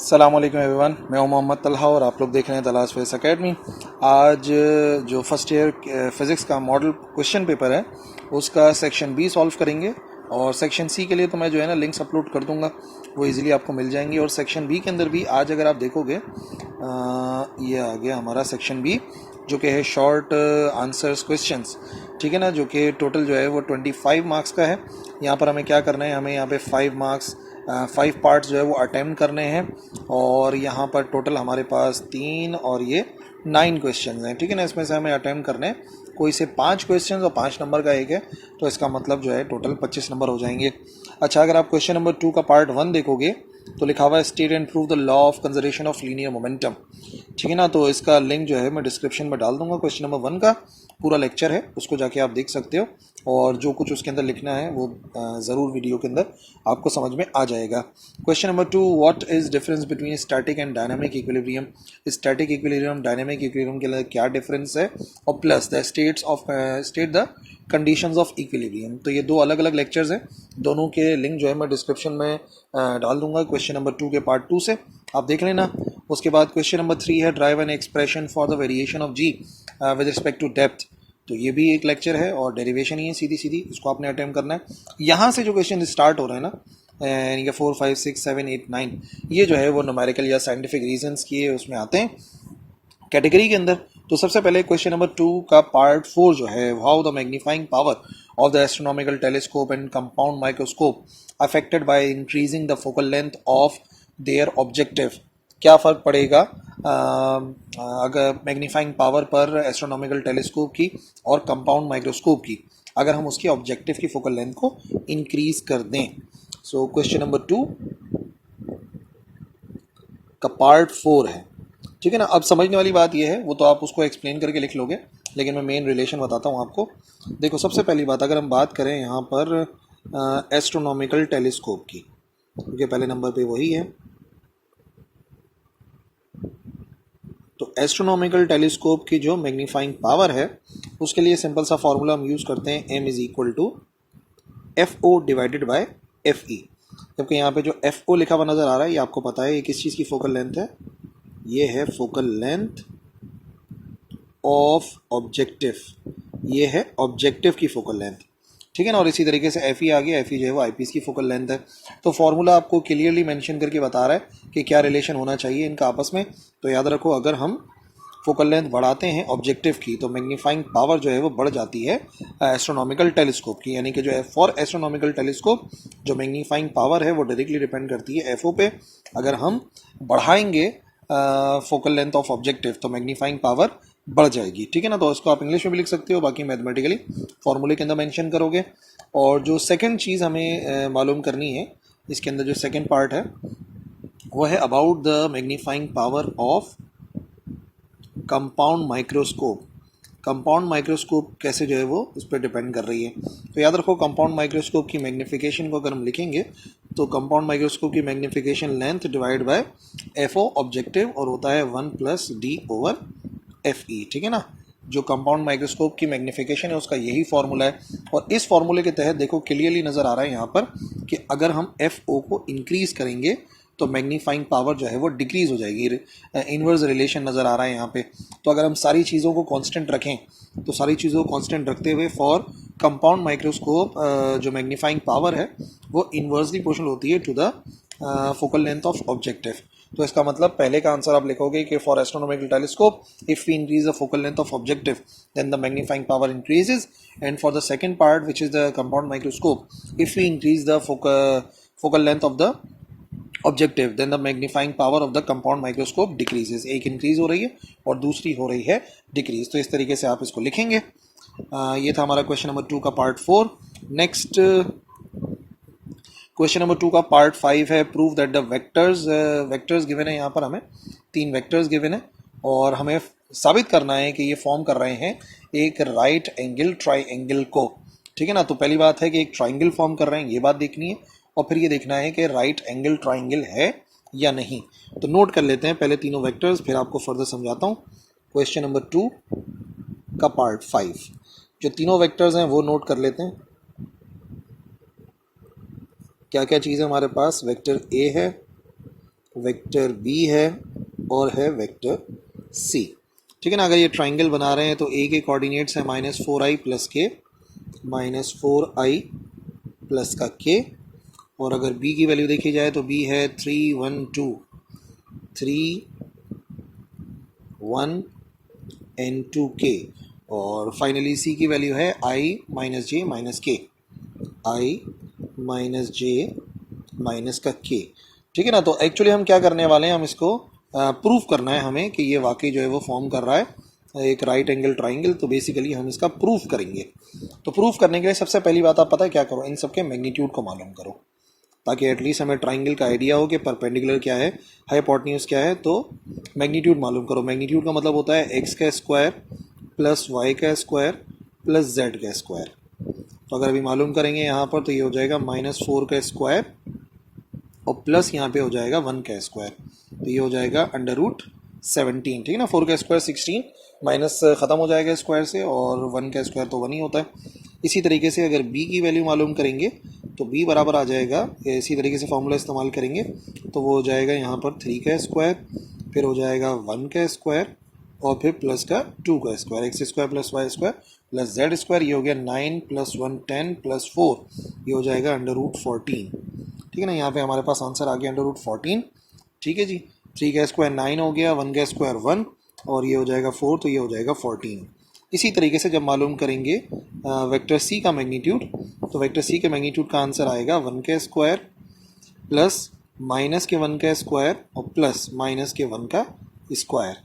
अस्सलाम वालेकुम एवरीवन, मैं हूं मोहम्मद तलहा और आप लोग देख रहे हैं तलाश फेस एकेडमी। आज जो फर्स्ट ईयर फिज़िक्स का मॉडल क्वेश्चन पेपर है उसका सेक्शन बी सॉल्व करेंगे। और सेक्शन सी के लिए तो मैं जो है ना लिंक्स अपलोड कर दूंगा, वो इजीली आपको मिल जाएंगी। और सेक्शन बी के अंदर भी आज अगर आप देखोगे ये आ गया हमारा सेक्शन बी, जो कि है शॉर्ट आंसर्स क्वेश्चंस, ठीक है ना, जो कि टोटल जो है वो 25 मार्क्स का है। यहाँ पर हमें क्या करना है, हमें यहाँ पे 5 पार्ट्स जो है वो अटेम्प्ट करने हैं। और यहाँ पर टोटल हमारे पास 3 और ये 9 क्वेश्चन हैं, ठीक है ना। इसमें से हमें अटेम्प्ट करने हैं कोई से 5 क्वेश्चन और 5 नंबर का एक है, तो इसका मतलब जो है टोटल 25 नंबर हो जाएंगे। अच्छा, अगर आप क्वेश्चन नंबर 2 का पार्ट 1 देखोगे तो लिखा हुआ है state and prove the law of conservation of linear momentum, ठीक है ना। तो इसका लिंक जो है मैं डिस्क्रिप्शन में डाल दूंगा। क्वेश्चन नंबर 1 का पूरा लेक्चर है, उसको जाके आप देख सकते हो, और जो कुछ उसके अंदर लिखना है वो ज़रूर वीडियो के अंदर आपको समझ में आ जाएगा। Question number 2, what is difference between static and dynamic equilibrium. Static equilibrium dynamic equilibrium के लिए क्या डिफरेंस है, और plus the state the conditions of equilibrium. तो ये दो अलग अलग लेक्चर्स हैं, दोनों के लिंक जो है मैं डिस्क्रिप्शन में डाल दूंगा क्वेश्चन नंबर 2 के पार्ट 2 से, आप देख लेना। उसके बाद क्वेश्चन नंबर 3 है derive an expression for the variation of g with respect to depth. तो ये भी एक लेक्चर है और डेरिवेशन ही है सीधी सीधी, इसको आपने अटेम्प्ट करना है। यहाँ से जो क्वेश्चन स्टार्ट हो रहे हैं ना, यानी कि 4, 5, 6, 7, 8, 9, ये जो है वो न्यूमेरिकल या साइंटिफिक रीजंस की उसमें आते हैं कैटेगरी के अंदर। तो सबसे पहले क्वेश्चन नंबर 2 का पार्ट 4 जो है, how the magnifying power of the astronomical telescope and compound microscope affected by increasing the focal length of their objective. क्या फ़र्क पड़ेगा अगर मैग्नीफाइंग पावर पर एस्ट्रोनॉमिकल टेलीस्कोप की और कंपाउंड माइक्रोस्कोप की, अगर हम उसकी ऑब्जेक्टिव की फोकल लेंथ को इंक्रीज कर दें। सो क्वेश्चन नंबर 2 का पार्ट 4 है, ठीक है ना। अब समझने वाली बात यह है, वो तो आप उसको एक्सप्लेन करके लिख लोगे, लेकिन मैं मेन रिलेशन बताता हूँ आपको। देखो, सबसे पहली बात, अगर हम बात करें यहाँ पर एस्ट्रोनॉमिकल टेलीस्कोप की, क्योंकि पहले नंबर पे वही है, तो एस्ट्रोनॉमिकल टेलीस्कोप की जो मैग्नीफाइंग पावर है उसके लिए सिंपल सा फॉर्मूला हम यूज़ करते हैं, m is equal to f o divided by f e. जबकि यहाँ पे जो एफ ओ लिखा हुआ नज़र आ रहा है, ये आपको पता है ये किस चीज़ की फोकल लेंथ है, ये है फोकल लेंथ ऑफ ऑब्जेक्टिव, ये है ऑब्जेक्टिव की फोकल लेंथ, ठीक है ना। और इसी तरीके से एफ ई आ गया, एफ ई जो है वो आई पीस की फोकल लेंथ है। तो फॉर्मूला आपको क्लियरली मेंशन करके बता रहा है कि क्या रिलेशन होना चाहिए इनका आपस में। तो याद रखो, अगर हम फोकल लेंथ बढ़ाते हैं ऑब्जेक्टिव की तो मैग्नीफाइंग पावर जो है वो बढ़ जाती है एस्ट्रोनॉमिकल टेलीस्कोप की, यानी कि जो है फॉर एस्ट्रोनॉमिकल टेलीस्कोप जो मैग्नीफाइंग पावर है वो डायरेक्टली डिपेंड करती है एफ ओ पे। अगर हम बढ़ाएंगे फोकल लेंथ ऑफ ऑब्जेक्टिव तो मैग्नीफाइंग पावर बढ़ जाएगी, ठीक है ना। तो इसको आप इंग्लिश में भी लिख सकते हो, बाकी मैथमेटिकली फॉर्मूले के अंदर मेंशन करोगे। और जो सेकंड चीज़ हमें मालूम करनी है, इसके अंदर जो सेकंड पार्ट है वो है about the magnifying power of compound microscope. Compound microscope कैसे जो है वो उस पर डिपेंड कर रही है। तो याद रखो, कंपाउंड माइक्रोस्कोप की मैग्नीफिकेशन को अगर हम लिखेंगे तो कंपाउंड माइक्रोस्कोप की magnification length divide by f o objective, और होता है 1 plus d over f e, ठीक है ना। जो कंपाउंड माइक्रोस्कोप की मैग्नीफिकेशन है उसका यही फार्मूला है। और इस फार्मूले के तहत देखो क्लियरली नज़र आ रहा है यहाँ पर कि अगर हम एफ ओ को इंक्रीज़ करेंगे तो मैग्नीफाइंग पावर जो है वो डिक्रीज़ हो जाएगी। इनवर्स रिलेशन नज़र आ रहा है यहाँ पे। तो अगर हम सारी चीज़ों को कांस्टेंट रखें, तो सारी चीज़ों को कांस्टेंट रखते हुए फॉर कंपाउंड माइक्रोस्कोप जो मैग्नीफाइंग पावर है वो इनवर्सली प्रोपोर्शनल होती है to the focal length of objective. तो इसका मतलब पहले का आंसर आप लिखोगे कि for astronomical telescope if we increase the focal length of objective then the magnifying power increases, and for the second part which is the compound microscope if we increase the focal length of the objective then the magnifying power of the compound microscope decreases. एक increase हो रही है और दूसरी हो रही है decrease. तो इस तरीके से आप इसको लिखेंगे। ये था हमारा क्वेश्चन नंबर 2 का पार्ट 4। नेक्स्ट क्वेश्चन नंबर 2 का पार्ट 5 है prove that the vectors given है। यहाँ पर हमें 3 वेक्टर्स गिवन है और हमें साबित करना है कि ये फॉर्म कर रहे हैं एक राइट एंगल ट्राइंगल को, ठीक है ना। तो पहली बात है कि एक ट्राइंगल फॉर्म कर रहे हैं, ये बात देखनी है, और फिर ये देखना है कि राइट एंगल ट्राइंगल है या नहीं। तो नोट कर लेते हैं पहले तीनों वेक्टर्स, फिर आपको फर्दर समझाता हूँ। क्वेश्चन नंबर 2 का पार्ट 5, जो तीनों वेक्टर्स हैं वो नोट कर लेते हैं। क्या क्या चीज़ है हमारे पास, वेक्टर ए है, वेक्टर बी है और है वेक्टर सी। ठीक है ना। अगर ये ट्राइंगल बना रहे हैं तो ए के कोऑर्डिनेट्स है -4i प्लस के, -4i प्लस का के, और अगर बी की वैल्यू देखी जाए तो बी है 3 1 2 3 1 एंड 2 के, और फाइनली सी की वैल्यू है आई माइनस जे माइनस के, आई माइनस जे माइनस का के। ठीक है ना। तो एक्चुअली हम क्या करने वाले हैं, हम इसको प्रूफ करना है हमें कि ये वाकई जो है वो फॉर्म कर रहा है एक राइट एंगल ट्राइंगल। तो बेसिकली हम इसका प्रूफ करेंगे। तो प्रूफ करने के लिए सबसे पहली बात आप पता है क्या करो, इन सबके मैग्नीट्यूड को मालूम करो, ताकि एटलीस्ट हमें ट्राइंगल का आइडिया हो कि परपेंडिकुलर क्या है, हाइपोटेन्यूज क्या है। तो मैग्नीट्यूड मालूम करो। मैग्नीट्यूड का मतलब होता है एक्स का स्क्वायर प्लस वाई का स्क्वायर प्लस जेड का स्क्वायर। तो अगर अभी मालूम करेंगे यहाँ पर तो ये हो जाएगा -4 का स्क्वायर और प्लस यहाँ पे हो जाएगा 1 का स्क्वायर, तो ये हो जाएगा √17। ठीक है ना। 4 का स्क्वायर 16, माइनस ख़त्म हो जाएगा स्क्वायर से, और 1 का स्क्वायर तो 1 ही होता है। इसी तरीके से अगर b की वैल्यू मालूम करेंगे तो b बराबर आ जाएगा, इसी तरीके से फॉर्मूला इस्तेमाल करेंगे तो वो हो जाएगा यहाँ पर 3 का स्क्वायर, फिर हो जाएगा 1 का स्क्वायर, और फिर प्लस का 2 का square, x square plus y square plus z square. ये हो गया 9 + 1 10 + 4, ये हो जाएगा √14। ठीक है ना। यहाँ पे हमारे पास आंसर आ गया √14। ठीक है जी। 3 का स्क्वायर 9 हो गया, 1 का स्क्वायर 1, और ये हो जाएगा 4, तो ये हो जाएगा 14। इसी तरीके से जब मालूम करेंगे वेक्टर सी का मैग्नीट्यूड, तो वेक्टर सी के मैग्नीट्यूड का आंसर आएगा 1 का स्क्वायर प्लस माइनस के 1 का स्क्वायर और प्लस माइनस के 1 का स्क्वायर।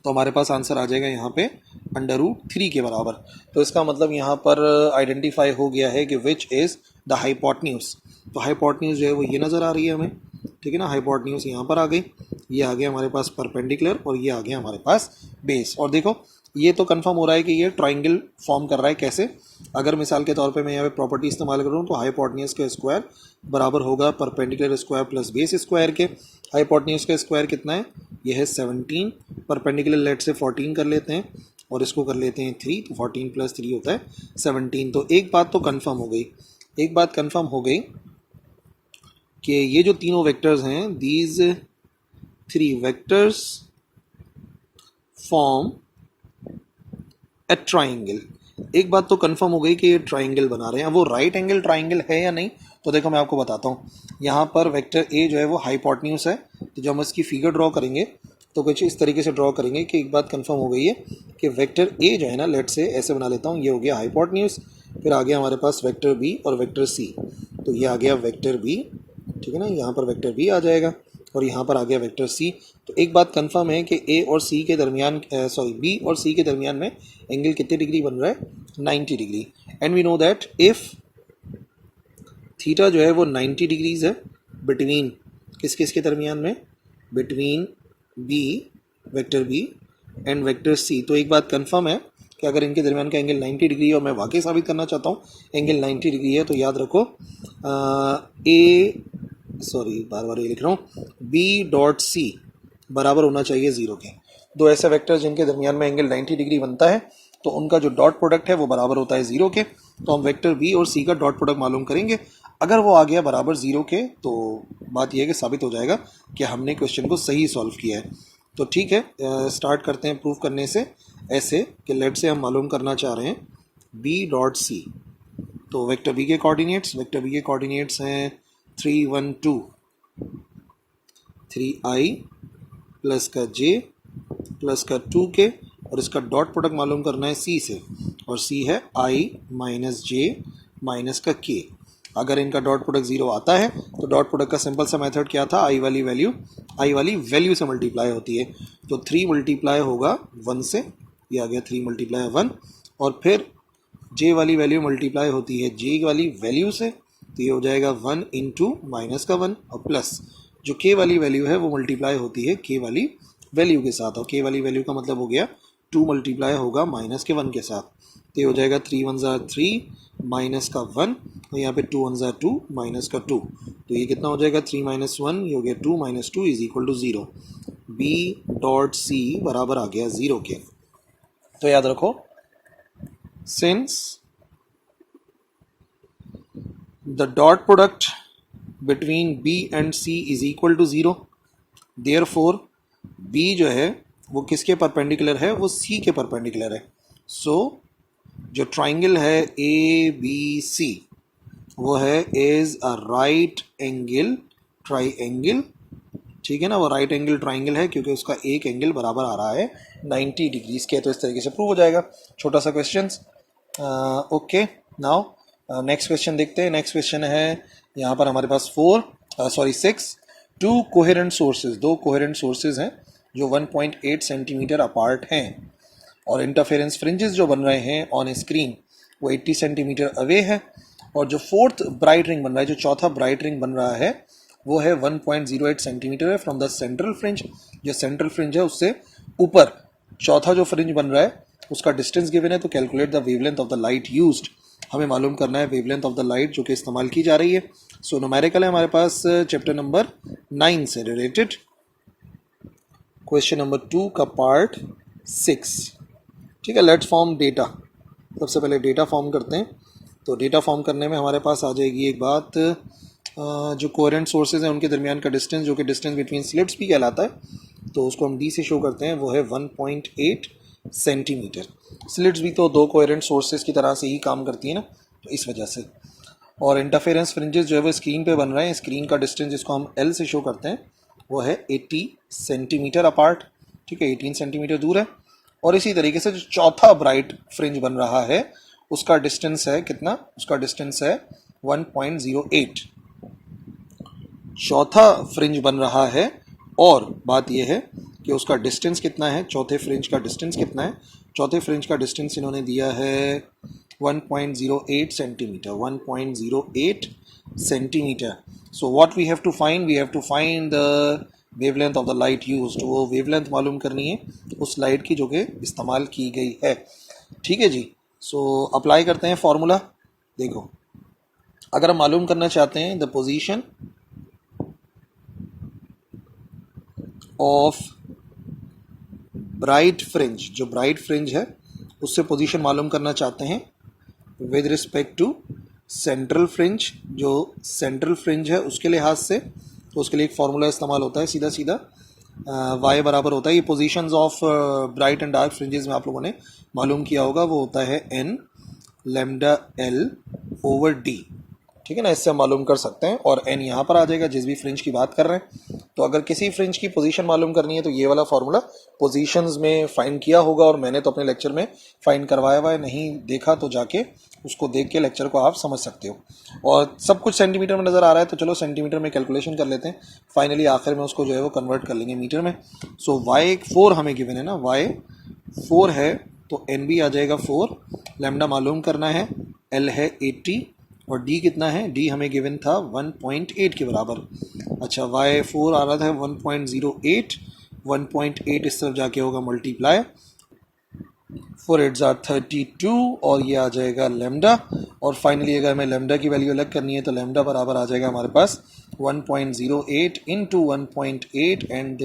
तो हमारे पास आंसर आ जाएगा यहाँ पे √3 के बराबर। तो इसका मतलब यहाँ पर आइडेंटिफाई हो गया है कि विच इज़ द हाइपोटेन्यूज। तो हाइपोटेन्यूज जो है वो ये नज़र आ रही है हमें। ठीक है ना। हाइपोटेन्यूज यहाँ पर आ गई, ये आ गया हमारे पास परपेंडिकुलर, और ये आ गया हमारे पास बेस। और देखो ये तो कंफर्म हो रहा है कि ये ट्राइंगल फॉर्म कर रहा है। कैसे? अगर मिसाल के तौर पे मैं यहाँ पे प्रॉपर्टी इस्तेमाल करूँ तो हाइपोटेन्यूज का स्क्वायर बराबर होगा perpendicular square plus base square के। हाइपोटेन्यूज का स्क्वायर कितना है? ये है 17, परपेंडिकुलर लेट से 14 कर लेते हैं और इसको कर लेते हैं 3, तो 14 + 3 होता है 17। तो एक बात तो कंफर्म हो गई, एक बात कंफर्म हो गई कि ये जो तीनों वेक्टर्स हैं, these 3 vectors form A triangle. एक बात तो कंफर्म हो गई कि ये ट्राइंगल बना रहे हैं। वो राइट एंगल ट्राइंगल है या नहीं, तो देखो मैं आपको बताता हूँ। यहाँ पर वेक्टर ए जो है वो हाइपोटेन्यूज है, तो जब हम इसकी फिगर ड्रॉ करेंगे तो कुछ इस तरीके से ड्रॉ करेंगे कि एक बात कंफर्म हो गई है कि वेक्टर ए जो है ना, लेट से ऐसे बना लेता हूँ, ये हो गया हाइपोटेन्यूज, फिर आ गया हमारे पास वेक्टर बी और वेक्टर सी, तो ये आ गया वेक्टर बी। ठीक है ना। यहाँ पर वेक्टर बी आ जाएगा और यहाँ पर आ गया वेक्टर सी। तो एक बात कंफर्म है कि ए और सी के दरमियान, सॉरी बी और सी के दरमियान में एंगल कितने डिग्री बन रहा है? 90 degree. And we know that if theta जो है वो 90 डिग्रीज है बिटवीन किस किस के दरमियान में? Between b, vector b and vector c. तो एक बात कंफर्म है कि अगर इनके दरमियान का एंगल 90 डिग्री है और मैं वाकई साबित करना चाहता हूँ एंगल 90 डिग्री है, तो याद रखो बार बार ये लिख रहा हूँ, B.C बराबर होना चाहिए 0 के। दो ऐसे वेक्टर्स जिनके दरमियान में एंगल 90 डिग्री बनता है तो उनका जो डॉट प्रोडक्ट है वो बराबर होता है 0 के। तो हम वेक्टर बी और सी का डॉट प्रोडक्ट मालूम करेंगे। अगर वो आ गया बराबर 0 के तो बात यह है कि साबित हो जाएगा कि हमने क्वेश्चन को सही सॉल्व किया है। तो ठीक है, स्टार्ट करते हैं प्रूफ करने से। ऐसे कि लेट से हम मालूम करना चाह रहे हैं B.C। तो वेक्टर बी के कोऑर्डिनेट्स हैं 3 1 2 3i प्लस का j प्लस का 2k, और इसका डॉट प्रोडक्ट मालूम करना है c से, और c है i माइनस j माइनस का k। अगर इनका डॉट प्रोडक्ट 0 आता है तो डॉट प्रोडक्ट का सिंपल सा मेथड क्या था? i वाली वैल्यू से मल्टीप्लाई होती है। तो 3 मल्टीप्लाई होगा 1 से, ये आ गया 3 × 1, और फिर j वाली वैल्यू मल्टीप्लाई होती है j वाली वैल्यू से, तो ये हो जाएगा 1 × माइनस का 1, और प्लस जो k वाली वैल्यू है वो मल्टीप्लाई होती है k वाली वैल्यू के साथ, और k वाली वैल्यू का मतलब हो गया 2 मल्टीप्लाई होगा माइनस के 1 के साथ, तो ये हो जाएगा 3 1 3 माइनस का 1, और यहाँ पे 2 1 2 माइनस का 2, तो ये कितना हो जाएगा 3 - 1, ये हो गया 2 - 2 = 0। B.C बराबर आ गया 0 के। तो याद रखो, since the dot product between B and C is equal to 0, therefore b जो है वो किसके परपेंडिकुलर है, वो सी के परपेंडिकुलर है। सो जो ट्राइंगल है ए बी सी वो है is a right angle triangle, ठीक है ना, वो राइट एंगल ट्राइंगल है क्योंकि उसका एक एंगल बराबर आ रहा है 90 डिग्रीज के। तो इस तरीके से प्रूव हो जाएगा, छोटा सा question. Okay, now next question देखते हैं। नेक्स्ट क्वेश्चन है यहाँ पर हमारे पास 6 टू कोहेरेंट सोर्सेज, दो कोहेरेंट सोर्सेज हैं जो 1.8 सेंटीमीटर अपार्ट हैं और इंटरफेरेंस फ्रिंजेस जो बन रहे हैं ऑन स्क्रीन वो 80 सेंटीमीटर अवे है। और जो फोर्थ ब्राइट रिंग बन रहा है, जो चौथा ब्राइट रिंग बन रहा है वो है 1.08 सेंटीमीटर है फ्रॉम द सेंट्रल फ्रिंज। जो सेंट्रल फ्रिंज है उससे ऊपर चौथा जो फ्रिंज बन रहा है उसका डिस्टेंस गिवन है। तो calculate the wavelength of the light used, हमें मालूम करना है वेवलेंथ ऑफ द लाइट जो कि इस्तेमाल की जा रही है। सो न्यूमेरिकल है हमारे पास चैप्टर नंबर 9 से रिलेटेड, क्वेश्चन नंबर 2 का पार्ट 6। ठीक है, लेट्स फॉर्म डेटा। सबसे पहले डेटा फॉर्म करते हैं। तो डेटा फॉर्म करने में हमारे पास आ जाएगी एक बात, जो कोहेरेंट सोर्सेज हैं उनके दरमियान का डिस्टेंस जो कि डिस्टेंस बिटवीन स्लिट्स भी कहलाता है, तो उसको हम डी से शो करते हैं, वो है 1.8 सेंटीमीटर। स्लिट्स भी तो दो कोहेरेंट सोर्सेज की तरह से ही काम करती है ना, तो इस वजह से। और इंटरफेरेंस फ्रिंजेस जो है वो स्क्रीन पे बन रहे हैं, स्क्रीन का डिस्टेंस जिसको हम एल से शो करते हैं वो है 80 सेंटीमीटर अपार्ट, ठीक है, 18 सेंटीमीटर दूर है। और इसी तरीके से जो चौथा ब्राइट फ्रिंज बन रहा है उसका डिस्टेंस है कितना, उसका डिस्टेंस है 1.08। चौथा फ्रिंज बन रहा है और बात यह है कि उसका डिस्टेंस कितना है, चौथे फ्रिंज का डिस्टेंस कितना है। चौथे फ्रिंज का डिस्टेंस इन्होंने दिया है 1.08 centimetre, 1.08 centimetre. So what we have to find, we have to find the wavelength of the light used. वो वेवलेंथ मालूम करनी है उस लाइट की जो कि इस्तेमाल की गई है। ठीक है जी, सो अप्लाई करते हैं फॉर्मूला। देखो, अगर हम मालूम करना चाहते हैं the position of bright fringe, जो ब्राइट फ्रिंज है उससे पोजीशन मालूम करना चाहते हैं with respect to central fringe, जो सेंट्रल फ्रिंज है उसके लिहाज से, तो उसके लिए एक फार्मूला इस्तेमाल होता है सीधा सीधा, y बराबर होता है, ये positions of bright and dark fringes में आप लोगों ने मालूम किया होगा, वो होता है n lambda l over d। ठीक है ना, इससे हम मालूम कर सकते हैं। और n यहाँ पर आ जाएगा जिस भी फ्रिंज की बात कर रहे हैं। तो अगर किसी फ्रिंज की पोजीशन मालूम करनी है तो ये वाला फार्मूला पोजीशंस में फाइंड किया होगा, और मैंने तो अपने लेक्चर में फाइंड करवाया हुआ है, नहीं देखा तो जाके उसको देख के लेक्चर को आप समझ सकते हो। और सब कुछ सेंटीमीटर में नज़र आ रहा है तो चलो सेंटीमीटर में कैलकुलेशन कर लेते हैं, फाइनली आखिर में उसको जो है वो कन्वर्ट कर लेंगे मीटर में। सो y4 हमें गिवन है ना, y4 है तो एन भी आ जाएगा 4, लैम्डा मालूम करना है, l है 80 और d कितना है, d हमें गिवन था 1.8 के बराबर। अच्छा, y4 आ रहा था 1.08, 1.8 इस तरफ जाके होगा मल्टीप्लाई, 4 8 32 और ये आ जाएगा लैम्डा। और फाइनली अगर हमें लैम्डा की वैल्यू अलग करनी है तो लैम्डा बराबर आ जाएगा हमारे पास 1.08 इंटू 1.8 एंड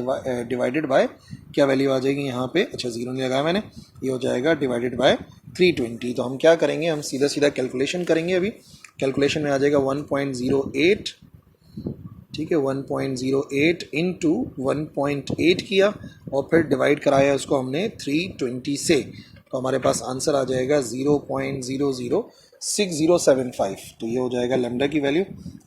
डिवाइडेड बाय, क्या वैल्यू आ जाएगी यहाँ पे, अच्छा जीरो नहीं लगाया मैंने, ये हो जाएगा डिवाइडेड बाय 320। तो हम क्या करेंगे, हम सीधा सीधा कैलकुलेशन करेंगे। अभी कैलकुलेशन में आ जाएगा 1.08, ठीक है, 1.08 इंटू 1.8 किया और फिर डिवाइड कराया उसको हमने 320 से, तो हमारे पास आंसर आ जाएगा 0.006075। तो ये हो जाएगा लैम्डा की वैल्यू,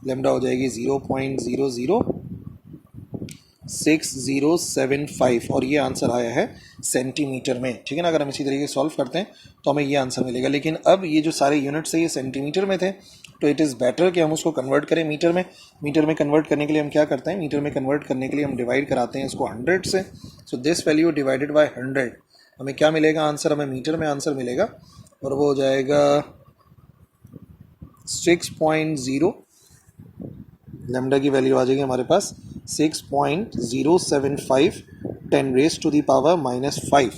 लैम्डा हो जाएगी 0.006075 और ये आंसर आया है सेंटीमीटर में। ठीक है ना, अगर हम इसी तरीके से सॉल्व करते हैं तो हमें ये आंसर मिलेगा। लेकिन अब ये जो सारे यूनिट्स है ये सेंटीमीटर में थे, तो इट इज़ बेटर कि हम उसको कन्वर्ट करें मीटर में। मीटर में कन्वर्ट करने के लिए हम क्या करते हैं, मीटर में कन्वर्ट करने के लिए हम डिवाइड कराते हैं इसको 100 से। So this value divided by 100, हमें क्या मिलेगा आंसर, हमें मीटर में आंसर मिलेगा और वो हो जाएगा 6.0, लैम्डा की वैल्यू आ जाएगी हमारे पास 6.075 10⁻⁻⁵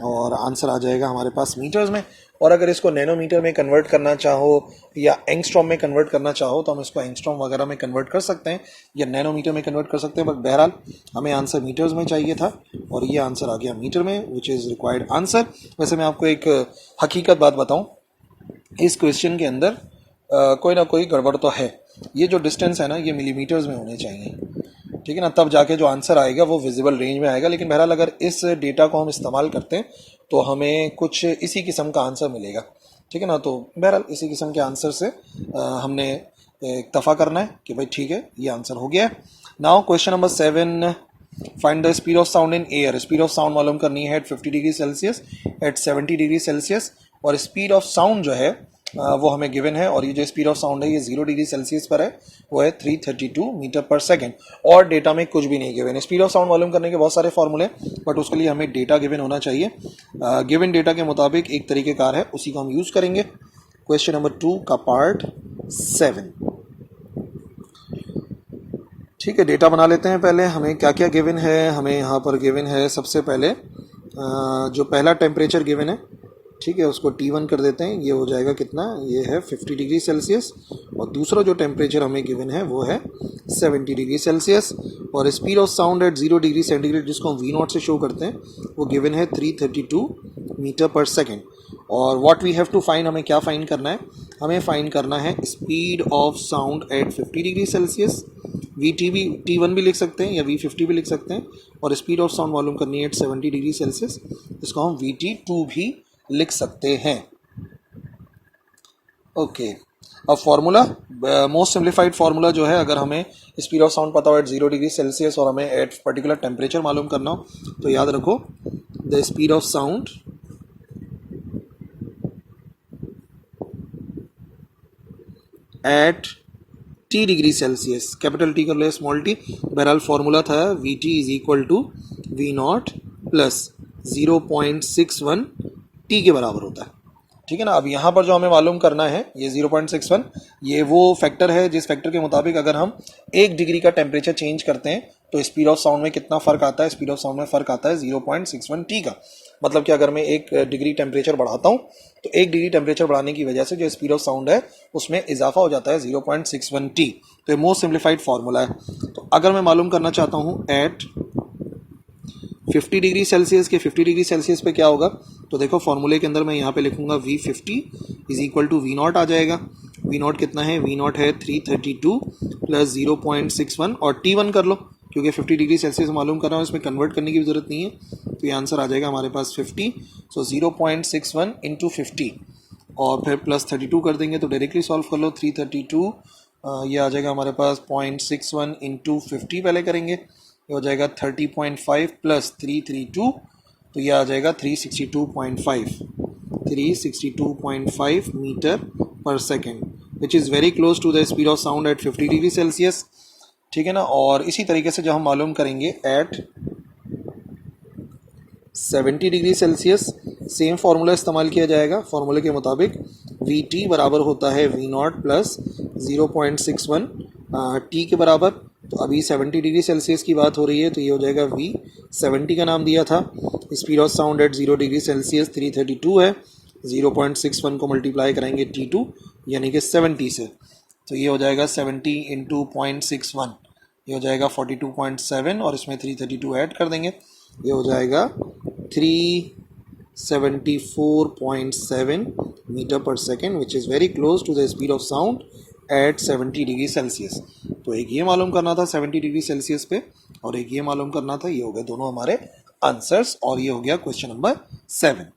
और आंसर आ जाएगा हमारे पास मीटर्स में। और अगर इसको नैनोमीटर में कन्वर्ट करना चाहो या एंगस्ट्रॉम में कन्वर्ट करना चाहो तो हम इसको एंगस्ट्रॉम वगैरह में कन्वर्ट कर सकते हैं या नैनोमीटर में कन्वर्ट कर सकते हैं, बट बहरहाल हमें आंसर मीटर्स में चाहिए था और ये आंसर आ गया मीटर में, विच इज़ रिक्वायर्ड आंसर। वैसे मैं आपको एक हकीकत बात बताऊँ, इस क्वेश्चन के अंदर कोई ना कोई गड़बड़ तो है। ये जो डिस्टेंस है ना ये मिलीमीटर्स में होने चाहिए, ठीक है ना, तब जाके जो आंसर आएगा वो विजिबल रेंज में आएगा। लेकिन बहरहाल अगर इस डेटा को हम इस्तेमाल करते हैं तो हमें कुछ इसी किस्म का आंसर मिलेगा। ठीक है ना, तो बहरहाल इसी किस्म के आंसर से हमने इक्तफा करना है कि भाई ठीक है ये आंसर हो गया है। Now question number 7, find the speed of sound in air. Speed of sound मालूम करनी है at 50 degree Celsius, at 70 degree Celsius, और स्पीड ऑफ साउंड जो है वो हमें गिवन है, और ये जो स्पीड ऑफ साउंड है ये 0 डिग्री सेल्सियस पर है, वो है 332 मीटर पर सेकेंड, और डेटा में कुछ भी नहीं गिवन है। स्पीड ऑफ साउंड मालूम करने के बहुत सारे फॉर्मूले, बट उसके लिए हमें डेटा गिवन होना चाहिए। गिवन डेटा के मुताबिक एक तरीक़ेकार है, उसी को हम यूज़ करेंगे। क्वेश्चन नंबर 2 का पार्ट 7। ठीक है, डेटा बना लेते हैं। पहले हमें क्या क्या गिवन है। हमें यहाँ पर गिवन है सबसे पहले जो पहला टेम्परेचर गिवन है, ठीक है, उसको T1 कर देते हैं। ये हो जाएगा कितना, ये है 50 डिग्री सेल्सियस, और दूसरा जो टेम्परेचर हमें गिवन है वो है 70 डिग्री सेल्सियस, और speed of sound eight 0 degree centigrade जिसको हम V0 से शो करते हैं वो गिवन है 332 मीटर पर सेकेंड। और what we have to find, हमें क्या फाइंड करना है, हमें फाइंड करना है speed of sound at 50 degree Celsius. T1 भी लिख सकते हैं या V50 भी लिख सकते हैं, और स्पीड ऑफ साउंड मालूम करनी है एट 70 डिग्री सेल्सियस, इसको हम VT2 भी लिख सकते हैं। ओके, अब फार्मूला, मोस्ट सिंप्लीफाइड फार्मूला जो है, अगर हमें स्पीड ऑफ साउंड पता हो एट 0 डिग्री सेल्सियस और हमें एट पर्टिकुलर टेम्परेचर मालूम करना हो, तो याद रखो the speed of sound at T degree Celsius, capital T कर लो स्मॉल t। बहरहाल फार्मूला था VT is equal to V0 plus 0.61 T के बराबर होता है। ठीक है ना, अब यहाँ पर जो हमें मालूम करना है ये 0.61, ये वो फैक्टर है जिस फैक्टर के मुताबिक अगर हम 1 डिग्री का टेम्परेचर चेंज करते हैं तो स्पीड ऑफ साउंड में कितना फ़र्क आता है। स्पीड ऑफ साउंड में फ़र्क आता है 0.61 T का। मतलब कि अगर मैं 1 डिग्री टेम्परेचर बढ़ाता हूँ तो 1 डिग्री टेम्परेचर बढ़ाने की वजह से जो स्पीड ऑफ साउंड है उसमें इजाफा हो जाता है 0.61 T। तो ये मोस्ट सिंप्लीफाइड फार्मूला है। तो अगर मैं मालूम करना चाहता हूँ एट 50 डिग्री सेल्सियस के 50 डिग्री सेल्सियस पे क्या होगा, तो देखो फॉर्मूले के अंदर मैं यहाँ पे लिखूंगा V50 is equal to V0 आ जाएगा। V0 कितना है, V0 है 332 प्लस 0.61, और T1 कर लो क्योंकि 50 डिग्री सेल्सियस मालूम कर रहा हूँ, इसमें कन्वर्ट करने की भी ज़रूरत नहीं है, तो ये आंसर आ जाएगा हमारे पास 50। सो 0.61 इंटू 50 और फिर प्लस 32 कर देंगे तो डायरेक्टली सॉल्व कर लो। 332 ये आ जाएगा हमारे पास 0.61 इंटू 50 पहले करेंगे, ये हो जाएगा 30.5 प्लस 332, तो ये आ जाएगा 362.5 मीटर पर second, which is very close to the speed of sound at 50 degree Celsius. ठीक है ना, और इसी तरीके से जब हम मालूम करेंगे at 70 degree Celsius, same formula इस्तेमाल किया जाएगा। फार्मूले के मुताबिक VT बराबर होता है V0 प्लस 0.61 T के बराबर। तो अभी 70 डिग्री सेल्सियस की बात हो रही है, तो ये हो जाएगा V70 का नाम दिया था। Speed of sound eight 0 degree Celsius 332 है, 0.61 को मल्टीप्लाई करेंगे T2 यानी कि 70 से, तो ये हो जाएगा 70 इंटू 0.61, ये हो जाएगा 42.7, और इसमें 332 ऐड कर देंगे, ये हो जाएगा 374.7 मीटर पर second, which is very close to the speed of sound at 70 degree Celsius. तो एक ये मालूम करना था 70 डिग्री सेल्सियस पे, और एक ये मालूम करना था। ये हो गए दोनों हमारे आंसर्स, और ये हो गया क्वेश्चन नंबर 7।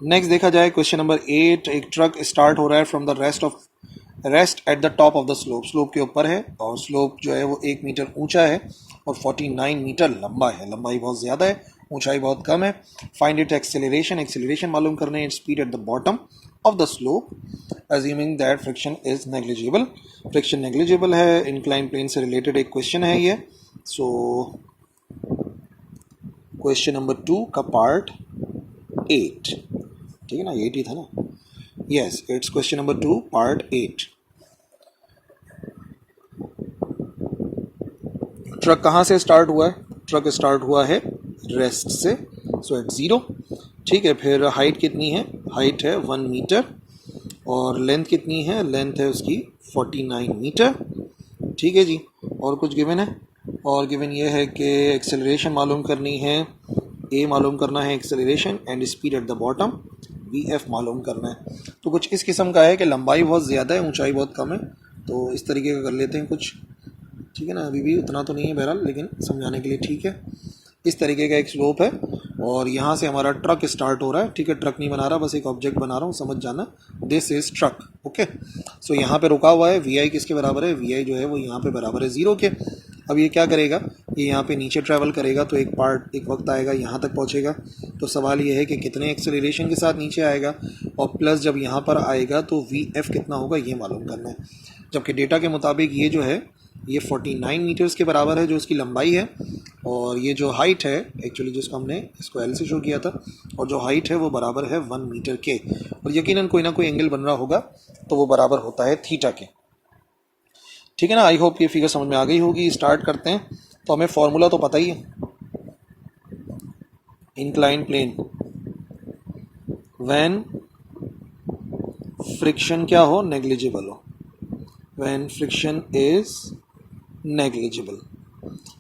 नेक्स्ट देखा जाए क्वेश्चन नंबर 8। एक ट्रक स्टार्ट हो रहा है from the rest at the top of the slope. Slope के ऊपर है और स्लोप जो है वो 1 मीटर ऊंचा है और 49 मीटर लंबा है। लंबाई बहुत ज़्यादा है, ऊंचाई बहुत कम है। फाइंड इट एक्सेलरेशन, एक्सेलरेशन मालूम करने है। Speed at the bottom of the slope assuming that friction is negligible. Friction negligible है, इंक्लाइन प्लेन से रिलेटेड एक क्वेश्चन है ये। सो क्वेश्चन नंबर 2 का पार्ट 8, ठीक है ना, 8 ही था ना, yes, it's question number 2 part 8। Truck कहाँ से स्टार्ट हुआ है? ट्रक स्टार्ट हुआ है रेस्ट से, सो एट 0, ठीक है। फिर हाइट कितनी है? हाइट है 1 मीटर, और लेंथ कितनी है? लेंथ है उसकी 49 मीटर, ठीक है जी। और कुछ गिवन है? और गिवन ये है कि एक्सेलरेशन मालूम करनी है, ए मालूम करना है acceleration, and speed at the bottom VF मालूम करना है। तो कुछ इस किस्म का है कि लंबाई बहुत ज़्यादा है, ऊंचाई बहुत कम है, तो इस तरीके का कर लेते हैं कुछ, ठीक है ना, अभी भी उतना तो नहीं है बहरहाल, लेकिन समझाने के लिए ठीक है। इस तरीके का एक स्लोप है और यहाँ से हमारा ट्रक स्टार्ट हो रहा है। ठीक है, ट्रक नहीं बना रहा, बस एक ऑब्जेक्ट बना रहा हूँ, समझ जाना, दिस इज ट्रक। ओके, सो यहाँ पे रुका हुआ है। वी आई किसके बराबर है? वी आई जो है वो यहाँ पे बराबर है 0 के। अब ये क्या करेगा, ये यहाँ पे नीचे ट्रैवल करेगा, तो एक वक्त आएगा यहाँ तक पहुँचेगा। तो सवाल ये है कि कितने एक्सेलरेशन के साथ नीचे आएगा, और प्लस जब यहाँ पर आएगा तो वी एफ कितना होगा ये मालूम करना है। जबकि डेटा के मुताबिक ये जो है ये 49 मीटर्स के बराबर है जो इसकी लंबाई है, और ये जो हाइट है एक्चुअली जिसको हमने इसको एल से शो किया था, और जो हाइट है वो बराबर है 1 मीटर के, और यकीनन कोई ना कोई एंगल बन रहा होगा तो वो बराबर होता है थीटा के। ठीक है ना, आई होप ये फिगर समझ में आ गई होगी। स्टार्ट करते हैं। तो हमें फॉर्मूला तो पता ही है, इंक्लाइन प्लेन व्हेन फ्रिक्शन क्या हो, नेग्लिजिबल हो, when friction is negligible.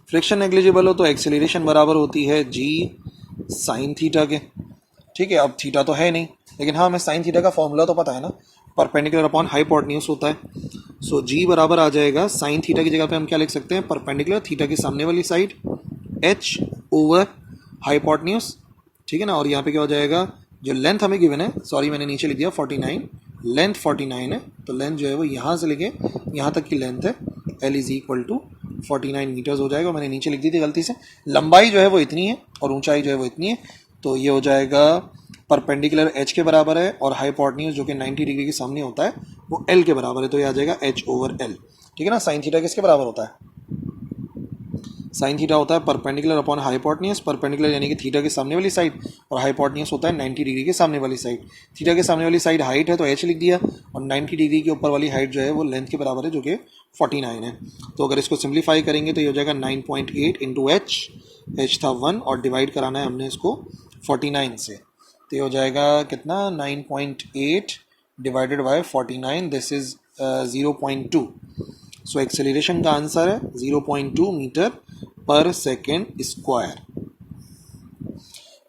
Friction negligible हो तो एक्सेलरेशन बराबर होती है जी साइन थीटा के। ठीक है, अब थीटा तो है नहीं, लेकिन हाँ हमें साइन थीटा का फॉर्मूला तो पता है ना, परपेंडिकुलर अपॉन हाइपोटेन्यूज होता है। सो जी बराबर आ जाएगा साइन थीटा की जगह पे हम क्या लिख सकते हैं, परपेंडिकुलर थीटा की सामने वाली साइड एच ओवर हाइपोटेन्यूज। ठीक है ना, और यहाँ पे क्या हो जाएगा, जो लेंथ हमें गिवन है, सॉरी मैंने नीचे लिख दिया 49, लेंथ 49 है, तो लेंथ जो है वो यहाँ से लेके यहाँ तक की लेंथ है, l is equal to 49 metres हो जाएगा। मैंने नीचे लिख दी थी गलती से, लंबाई जो है वो इतनी है और ऊंचाई जो है वो इतनी है, तो ये हो जाएगा परपेंडिकुलर एच के बराबर है, और हाइपोटेन्यूज जो कि 90 डिग्री के सामने होता है वो एल के बराबर है, तो ये आ जाएगा एच ओवर एल। ठीक है ना, साइन थीटा किसके बराबर होता है, साइन थीटा होता है परपेंडिकुलर अपॉन हाइपोटेन्यूज, परपेंडिकुलर यानी कि थीटा के सामने वाली साइड, और हाइपोटेन्यूज होता है 90 डिग्री के सामने वाली साइड। थीटा के सामने वाली साइड हाइट है तो एच लिख दिया, और 90 डिग्री के ऊपर वाली हाइट जो है वो लेंथ के बराबर है जो कि 49 है। तो अगर इसको सिंप्लीफाई करेंगे तो ये हो जाएगा 9.8 इंटू एच, एच था 1 और डिवाइड कराना है हमने इसको 49 से, तो ये हो जाएगा कितना, 9.8 divided by 49, this is 0.2। So acceleration का आंसर है 0.2 मीटर पर सेकेंड स्क्वायर।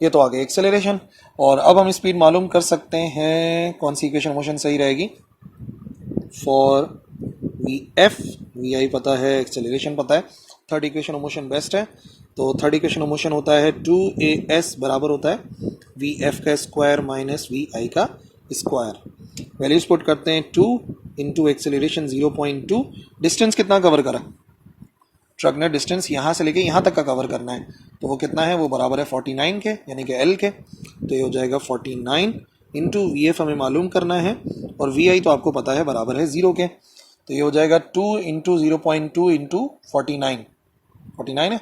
ये तो आ गया एक्सेलरेशन, और अब हम स्पीड मालूम कर सकते हैं। कौन सी इक्वेशन मोशन सही रहेगी, फॉर वी एफ, वी आई पता है, एक्सेलरेशन पता है, थर्ड इक्वेशन मोशन बेस्ट है। तो थर्ड इक्वेशन मोशन होता है 2as बराबर होता है वी एफ का स्क्वायर माइनस वी आई का स्क्वायर। वैल्यूज पुट करते हैं, 2 इंटू एक्सेलरेशन 0.2, डिस्टेंस कितना कवर करा, ट्रक ने डिस्टेंस यहाँ से लेके यहाँ तक का कवर करना है, तो वो कितना है, वो बराबर है 49 के, यानी कि एल के, तो ये हो जाएगा 49 इंटू वी एफ हमें मालूम करना है, और वी आई तो आपको पता है बराबर है 0 के, तो ये हो जाएगा 2 इंटू 0.2 इंटू 49 है,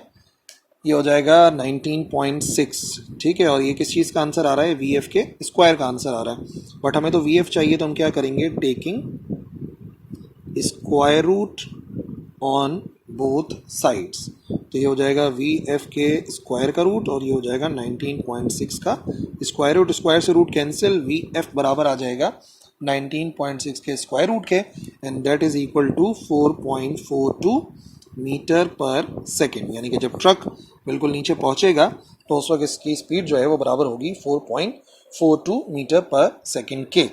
ये हो जाएगा 19.6। ठीक है, और ये किस चीज़ का आंसर आ रहा है, वी एफ के स्क्वायर का आंसर आ रहा है, बट हमें तो वी एफ चाहिए, तो हम क्या करेंगे, taking square root on both sides, तो ये हो जाएगा वी एफ के स्क्वायर का रूट, और ये हो जाएगा 19.6 का स्क्वायर रूट, स्क्वायर से रूट कैंसिल, वी एफ बराबर आ जाएगा 19.6 के स्क्वायर रूट के, and that is equal to 4.42 metre पर सेकेंड। यानी कि जब ट्रक बिल्कुल नीचे पहुंचेगा तो उस वक्त इसकी स्पीड जो है वो बराबर होगी 4.42 मीटर पर सेकेंड के।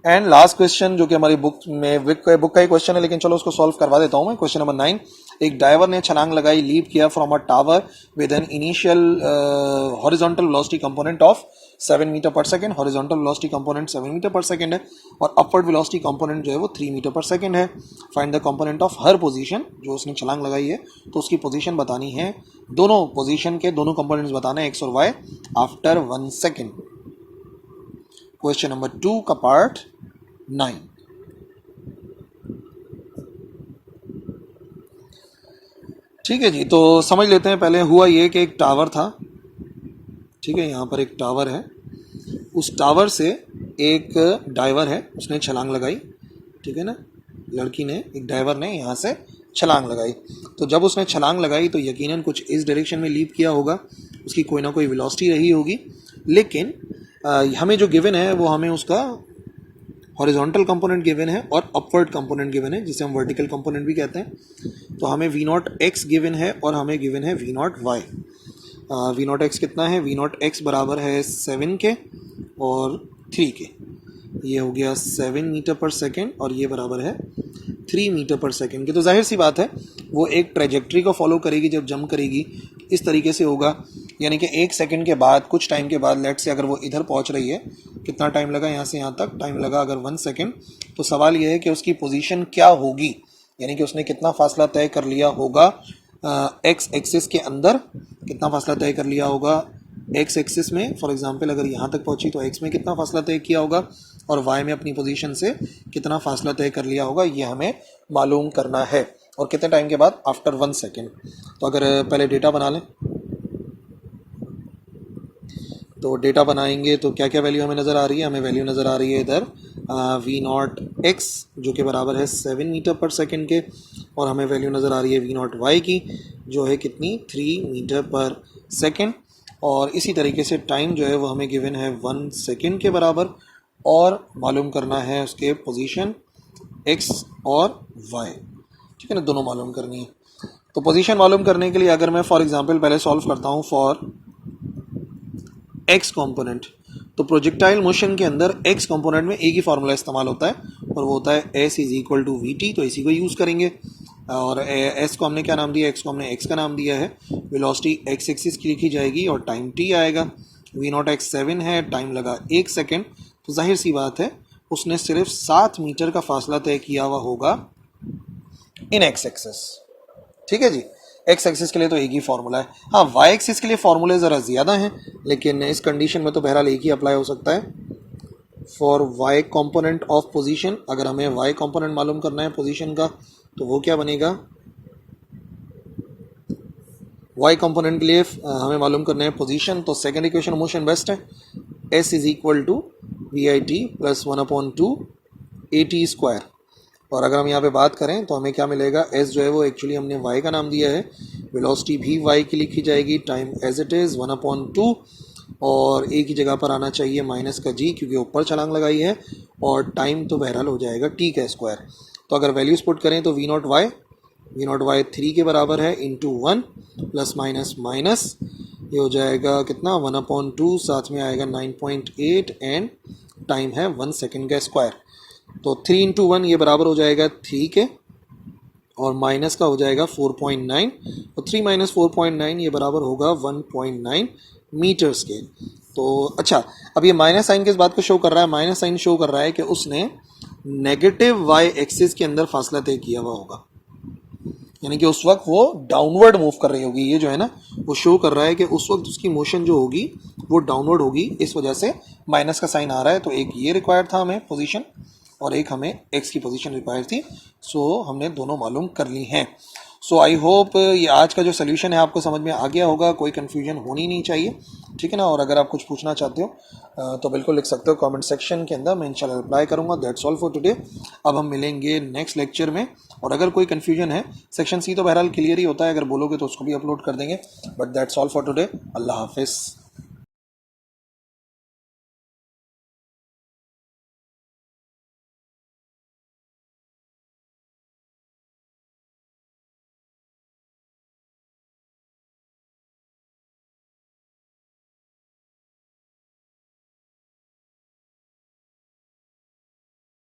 एंड लास्ट क्वेश्चन जो कि हमारी बुक का ही क्वेश्चन है, लेकिन चलो उसको सॉल्व करवा देता हूं मैं। क्वेश्चन नंबर 9, एक ड्राइवर ने छलांग लगाई, लीप किया from a tower with an initial horizontal velocity component of 7 metre पर second, horizontal velocity component 7 metre पर सेकेंड है, और अपवर्ड वेलोसिटी कंपोनेंट जो है वो 3 मीटर पर सेकेंड है। Find the component of her position, जो उसने छलांग लगाई है तो उसकी पोजीशन बतानी है, दोनों पोजीशन के दोनों कंपोनेंट्स बताना है, एक्स और y, after 1 second. Question number 2 का पार्ट 9। ठीक है जी, तो समझ लेते हैं। पहले हुआ ये कि एक टावर था, ठीक है, यहाँ पर एक टावर है, उस टावर से एक डाइवर है, उसने छलांग लगाई, ठीक है ना, लड़की ने, एक डाइवर ने यहाँ से छलांग लगाई। तो जब उसने छलांग लगाई तो यकीनन कुछ इस डायरेक्शन में लीप किया होगा, उसकी कोई ना कोई वेलोसिटी रही होगी, लेकिन हमें जो गिवन है वो हमें उसका हॉरिजॉन्टल कंपोनेंट गिवन है और अपवर्ड कंपोनेंट गिवन है, जिसे हम वर्टिकल कंपोनेंट भी कहते हैं। तो हमें वी नॉट एक्स गिवन है और हमें गिवन है v naught y. V naught x कितना है, वी नॉट एक्स बराबर है 7 के और 3 के, ये हो गया 7 मीटर पर सेकेंड और ये बराबर है 3 मीटर पर सेकेंड की। तो जाहिर सी बात है वो एक ट्रेजेक्ट्री को फॉलो करेगी, जब जंप करेगी इस तरीके से होगा, यानी कि 1 सेकंड के बाद, कुछ टाइम के बाद, लेट से अगर वो इधर पहुंच रही है, कितना टाइम लगा यहाँ से यहाँ तक, टाइम लगा अगर 1 सेकंड, तो सवाल ये है कि उसकी पोजीशन क्या होगी, यानी कि उसने कितना फासला तय कर लिया होगा एक्स एक्सिस के अंदर, कितना फासला तय कर लिया होगा एक्स एक्सिस में। फॉर एग्जांपल अगर यहाँ तक पहुंची तो एक्स में कितना फासला तय किया होगा और वाई में अपनी पोजीशन से कितना फासला तय कर लिया होगा, ये हमें मालूम करना है। और कितने टाइम के बाद, आफ्टर 1 सेकेंड। तो अगर पहले डेटा बना लें, तो डेटा बनाएंगे तो क्या क्या वैल्यू हमें नज़र आ रही है, हमें वैल्यू नज़र आ रही है इधर v0x जो कि बराबर है 7 मीटर पर सेकेंड के, और हमें वैल्यू नज़र आ रही है v0y की जो है कितनी, 3 मीटर पर सेकेंड। और इसी तरीके से टाइम जो है वो हमें गिवन है 1 सेकेंड के बराबर, और मालूम करना है उसके पोजीशन x और y, ठीक है ना, दोनों मालूम करनी है। तो पोजीशन मालूम करने के लिए अगर मैं फॉर एग्जांपल पहले सॉल्व करता हूँ फॉर एक्स कंपोनेंट, तो प्रोजेक्टाइल मोशन के अंदर एक्स कंपोनेंट में एक ही फार्मूला इस्तेमाल होता है और वो होता है s is equal to v t, तो इसी को यूज़ करेंगे। और s को हमने क्या नाम दिया, x को हमने x का नाम दिया है। वेलोसिटी x एक्सिस की लिखी जाएगी और टाइम t आएगा। v0x 7 है, टाइम लगा 1 सेकेंड, तो जाहिर सी बात है उसने सिर्फ 7 मीटर का फासला तय किया हुआ होगा इन x एक्सिस, ठीक है जी। एक्स एक्सिस के लिए तो एक ही फार्मूला है, हाँ वाई एक्सिस के लिए फार्मूले ज़रा ज़्यादा हैं, लेकिन इस कंडीशन में तो बहरहाल एक ही अप्लाई हो सकता है। For y component of position, अगर हमें वाई कंपोनेंट मालूम करना है पोजीशन का, तो वो क्या बनेगा, वाई कंपोनेंट के लिए हमें मालूम करना है पोजीशन, तो सेकेंड इक्वेशन मोशन बेस्ट है, s is equal to v i t plus 1/2 a t square. और अगर हम यहाँ पे बात करें तो हमें क्या मिलेगा, s जो है वो एक्चुअली हमने y का नाम दिया है, वेलोसिटी भी y की लिखी जाएगी, टाइम एज इट इज़ 1/2, और एक ही जगह पर आना चाहिए माइनस का g क्योंकि ऊपर छलांग लगाई है, और टाइम तो बहरहाल हो जाएगा t का स्क्वायर। तो अगर वैल्यूज पुट करें तो v0y 3 के बराबर है इंटू 1 प्लस माइनस माइनस, ये हो जाएगा कितना 1/2, साथ में आएगा 9.8 एंड टाइम है 1 सेकेंड का स्क्वायर। तो 3 इंटू 1 ये बराबर हो जाएगा 3 के, और माइनस का हो जाएगा 4.9, और 3 माइनस 4.9 ये बराबर होगा 1.9 मीटर्स के। तो अच्छा, अब ये माइनस साइन किस बात को शो कर रहा है, माइनस साइन शो कर रहा है कि उसने नेगेटिव वाई एक्सिस के अंदर फासला तय किया हुआ होगा, यानी कि उस वक्त वो डाउनवर्ड मूव कर रही होगी। ये जो है ना वो शो कर रहा है कि उस वक्त उसकी मोशन जो होगी वो डाउनवर्ड होगी, इस वजह से माइनस का साइन आ रहा है। तो एक ये रिक्वायर्ड था हमें पोजीशन, और एक हमें x की पोजीशन रिक्वायर थी, सो हमने दोनों मालूम कर ली हैं। सो आई होप ये आज का जो सोल्यूशन है आपको समझ में आ गया होगा, कोई कन्फ्यूजन होनी नहीं चाहिए, ठीक है ना। और अगर आप कुछ पूछना चाहते हो तो बिल्कुल लिख सकते हो कमेंट सेक्शन के अंदर, मैं इंशाल्लाह रिप्लाई करूँगा। That's all for today. अब हम मिलेंगे नेक्स्ट लेक्चर में, और अगर कोई कन्फ्यूजन है, सेक्शन सी तो बहरहाल क्लियर ही होता है, अगर बोलोगे तो उसको भी अपलोड कर देंगे। But that's all for today, अल्लाह हाफिज़।